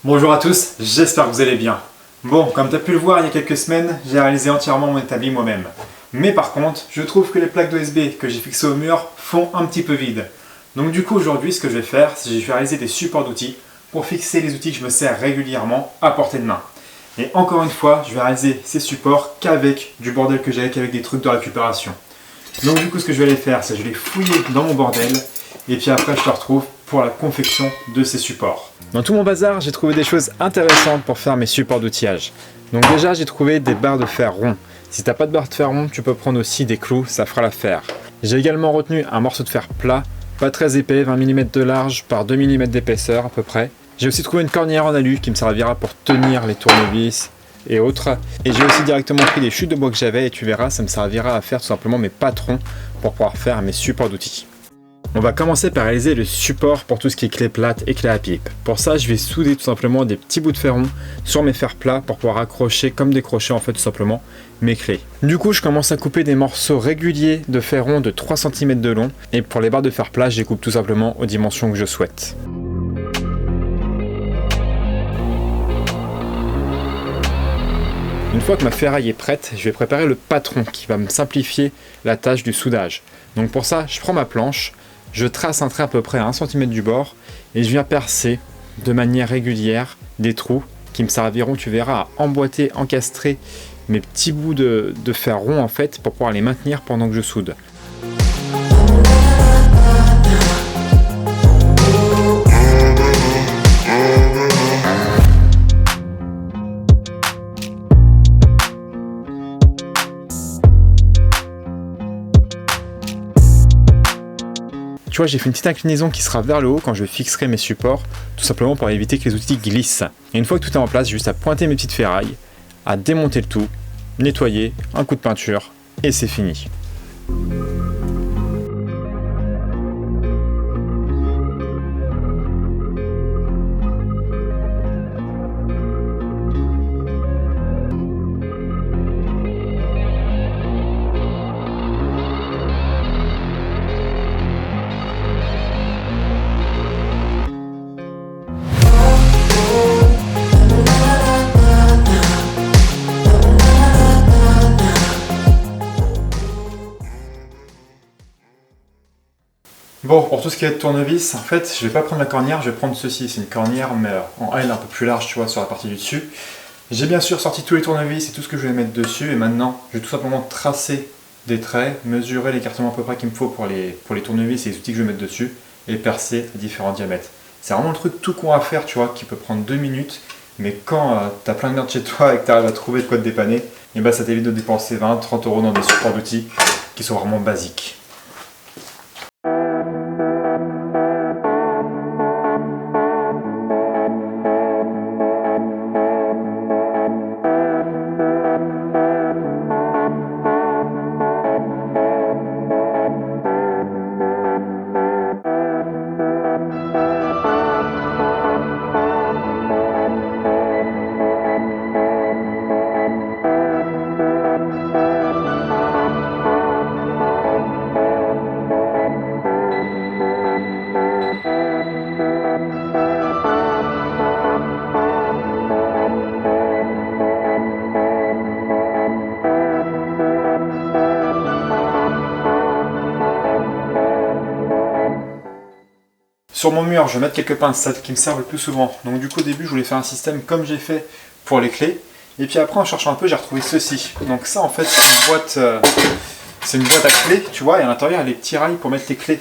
Bonjour à tous, j'espère que vous allez bien. Bon, comme tu as pu le voir il y a quelques semaines, j'ai réalisé entièrement mon établi moi-même. Mais par contre, je trouve que les plaques d'OSB que j'ai fixées au mur font un petit peu vide. Donc du coup aujourd'hui, ce que je vais faire, c'est que je vais réaliser des supports d'outils pour fixer les outils que je me sers régulièrement à portée de main. Et encore une fois, je vais réaliser ces supports qu'avec du bordel que j'ai avec des trucs de récupération. Donc du coup, ce que je vais aller faire, c'est que je vais fouiller dans mon bordel et puis après je te retrouve pour la confection de ces supports. Dans tout mon bazar, j'ai trouvé des choses intéressantes pour faire mes supports d'outillage. Donc déjà, j'ai trouvé des barres de fer rond. Si t'as pas de barre de fer rond, tu peux prendre aussi des clous, ça fera l'affaire. J'ai également retenu un morceau de fer plat, pas très épais, 20 mm de large par 2 mm d'épaisseur à peu près. J'ai aussi trouvé une cornière en alu qui me servira pour tenir les tournevis et autres. Et j'ai aussi directement pris des chutes de bois que j'avais et tu verras, ça me servira à faire tout simplement mes patrons pour pouvoir faire mes supports d'outils. On va commencer par réaliser le support pour tout ce qui est clé plate et clé à pipe. Pour ça, je vais souder tout simplement des petits bouts de fer rond sur mes fers plats pour pouvoir accrocher comme décrocher en fait tout simplement mes clés. Du coup, je commence à couper des morceaux réguliers de fer rond de 3 cm de long et pour les barres de fer plat, je les coupe tout simplement aux dimensions que je souhaite. Une fois que ma ferraille est prête, je vais préparer le patron qui va me simplifier la tâche du soudage. Donc pour ça, je prends ma planche, je trace un trait à peu près à 1 cm du bord et je viens percer de manière régulière des trous qui me serviront, tu verras, à emboîter, encastrer mes petits bouts de fer rond en fait pour pouvoir les maintenir pendant que je soude. Tu vois, j'ai fait une petite inclinaison qui sera vers le haut quand je fixerai mes supports, tout simplement pour éviter que les outils glissent. Et une fois que tout est en place, j'ai juste à pointer mes petites ferrailles, à démonter le tout, nettoyer, un coup de peinture, et c'est fini. Bon, pour tout ce qui est de tournevis, en fait, je vais pas prendre la cornière, je vais prendre ceci. C'est une cornière, mais en L un peu plus large, tu vois, sur la partie du dessus. J'ai bien sûr sorti tous les tournevis et tout ce que je vais mettre dessus. Et maintenant, je vais tout simplement tracer des traits, mesurer l'écartement à peu près qu'il me faut pour les tournevis et les outils que je vais mettre dessus, et percer à différents diamètres. C'est vraiment le truc tout con à faire, tu vois, qui peut prendre 2 minutes. Mais quand tu as plein de merde chez toi et que tu arrives à trouver de quoi te dépanner, et ben ça t'évite de dépenser 20-30 € dans des supports d'outils qui sont vraiment basiques. Sur mon mur, je vais mettre quelques pinces qui me servent le plus souvent. Donc du coup au début je voulais faire un système comme j'ai fait pour les clés. Et puis après en cherchant un peu j'ai retrouvé ceci. Donc ça en fait c'est une boîte à clés, tu vois, et à l'intérieur il y a les petits rails pour mettre les clés.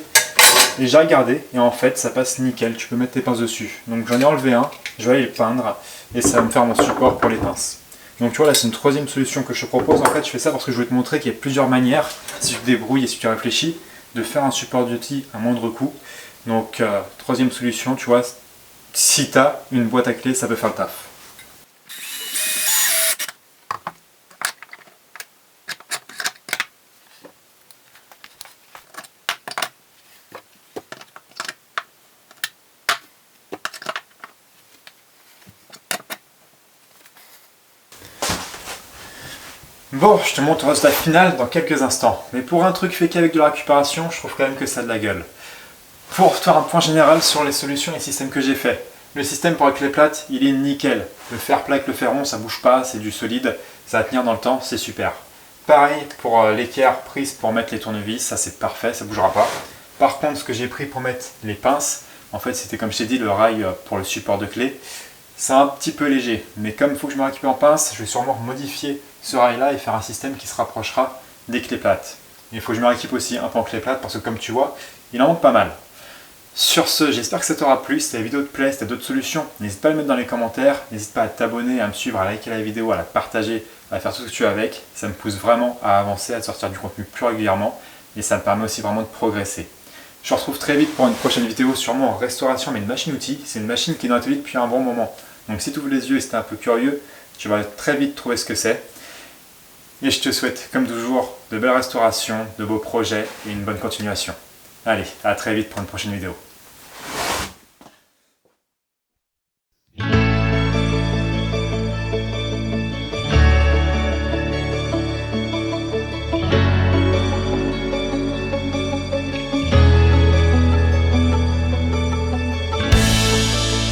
Et j'ai regardé et en fait ça passe nickel, tu peux mettre tes pinces dessus. Donc j'en ai enlevé un, je vais aller le peindre et ça va me faire mon support pour les pinces. Donc tu vois là c'est une troisième solution que je te propose. En fait je fais ça parce que je voulais te montrer qu'il y a plusieurs manières, si tu te débrouilles et si tu réfléchis, de faire un support d'outil à moindre coût. Donc, troisième solution, tu vois, si tu as une boîte à clés, ça peut faire le taf. Bon, je te montre le résultat final dans quelques instants. Mais pour un truc fait qu'avec de la récupération, je trouve quand même que ça a de la gueule. Pour faire un point général sur les solutions et les systèmes que j'ai fait. Le système pour la clé plate, il est nickel. Le fer plat avec le fer rond, ça bouge pas, c'est du solide, ça va tenir dans le temps, c'est super. Pareil pour l'équerre prise pour mettre les tournevis, ça c'est parfait, ça bougera pas. Par contre, ce que j'ai pris pour mettre les pinces, en fait c'était comme je t'ai dit le rail pour le support de clé. C'est un petit peu léger, mais comme il faut que je me récupère en pince, je vais sûrement modifier ce rail là et faire un système qui se rapprochera des clés plates. Il faut que je me rééquipe aussi un peu en clé plate parce que comme tu vois, il en manque pas mal. Sur ce, j'espère que ça t'aura plu. Si la vidéo te plaît, si tu as d'autres solutions, n'hésite pas à le mettre dans les commentaires. N'hésite pas à t'abonner, à me suivre, à liker la vidéo, à la partager, à faire tout ce que tu veux avec. Ça me pousse vraiment à avancer, à sortir du contenu plus régulièrement et ça me permet aussi vraiment de progresser. Je te retrouve très vite pour une prochaine vidéo, sûrement en restauration, mais une machine-outil. C'est une machine qui est dans l'atelier depuis un bon moment. Donc si tu ouvres les yeux et si tu es un peu curieux, tu vas très vite trouver ce que c'est. Et je te souhaite, comme toujours, de belles restaurations, de beaux projets et une bonne continuation. Allez, à très vite pour une prochaine vidéo.